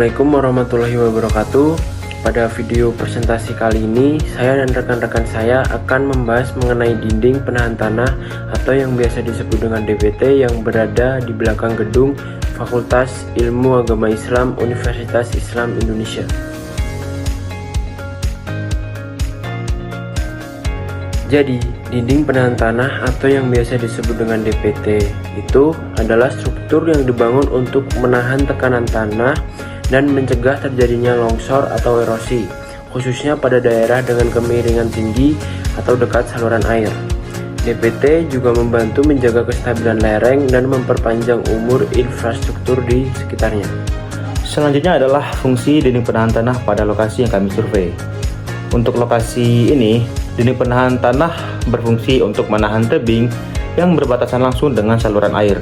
Assalamualaikum warahmatullahi wabarakatuh. Pada video presentasi kali ini, saya dan rekan-rekan saya akan membahas mengenai dinding penahan tanah atau yang biasa disebut dengan DPT yang berada di belakang gedung Fakultas Ilmu Agama Islam Universitas Islam Indonesia. Jadi, dinding penahan tanah atau yang biasa disebut dengan DPT itu adalah struktur yang dibangun untuk menahan tekanan tanah dan mencegah terjadinya longsor atau erosi, khususnya pada daerah dengan kemiringan tinggi atau dekat saluran air. DPT juga membantu menjaga kestabilan lereng dan memperpanjang umur infrastruktur di sekitarnya. Selanjutnya adalah fungsi dinding penahan tanah pada lokasi yang kami survei. Untuk lokasi ini, dinding penahan tanah berfungsi untuk menahan tebing yang berbatasan langsung dengan saluran air.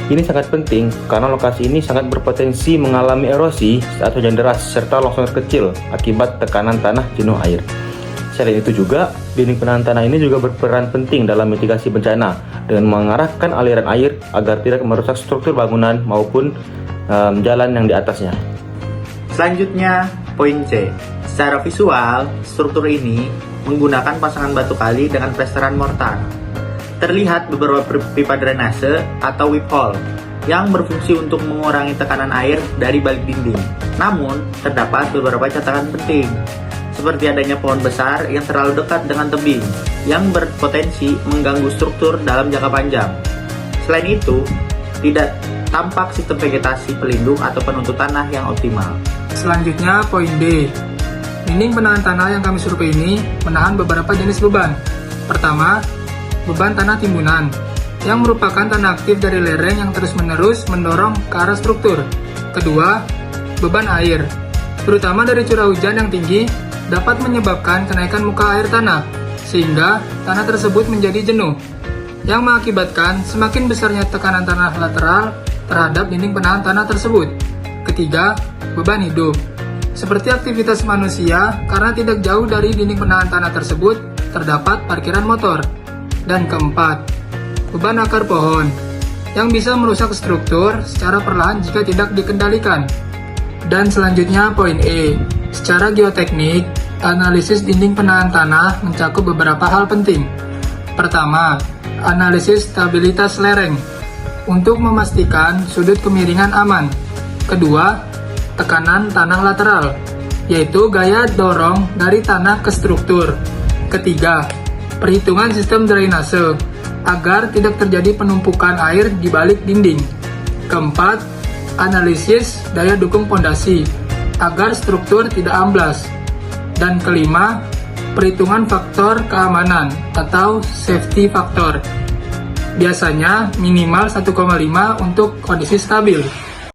Ini sangat penting karena lokasi ini sangat berpotensi mengalami erosi saat hujan deras serta longsor kecil akibat tekanan tanah jenuh air. Selain itu juga, dinding penahan tanah ini juga berperan penting dalam mitigasi bencana dengan mengarahkan aliran air agar tidak merusak struktur bangunan maupun jalan yang di atasnya. Selanjutnya, poin C. Secara visual, struktur ini menggunakan pasangan batu kali dengan plesteran mortar. Terlihat beberapa pipa drainase atau weep hole yang berfungsi untuk mengurangi tekanan air dari balik dinding. Namun, terdapat beberapa catatan penting, seperti adanya pohon besar yang terlalu dekat dengan tebing, yang berpotensi mengganggu struktur dalam jangka panjang. Selain itu, tidak tampak sistem vegetasi pelindung atau penutup tanah yang optimal. Selanjutnya, poin D. Dinding penahan tanah yang kami survei ini menahan beberapa jenis beban. Pertama, beban tanah timbunan, yang merupakan tanah aktif dari lereng yang terus-menerus mendorong ke arah struktur. Kedua, beban air, terutama dari curah hujan yang tinggi, dapat menyebabkan kenaikan muka air tanah, sehingga tanah tersebut menjadi jenuh, yang mengakibatkan semakin besarnya tekanan tanah lateral terhadap dinding penahan tanah tersebut. Ketiga, beban hidup, seperti aktivitas manusia, karena tidak jauh dari dinding penahan tanah tersebut terdapat parkiran motor. Dan keempat, beban akar pohon, yang bisa merusak struktur secara perlahan jika tidak dikendalikan. Dan selanjutnya poin E, secara geoteknik, analisis dinding penahan tanah mencakup beberapa hal penting. Pertama, analisis stabilitas lereng, untuk memastikan sudut kemiringan aman. Kedua, tekanan tanah lateral, yaitu gaya dorong dari tanah ke struktur. Ketiga, perhitungan sistem drainase, agar tidak terjadi penumpukan air di balik dinding. Keempat, analisis daya dukung pondasi, agar struktur tidak amblas. Dan kelima, perhitungan faktor keamanan atau safety factor, biasanya minimal 1,5 untuk kondisi stabil.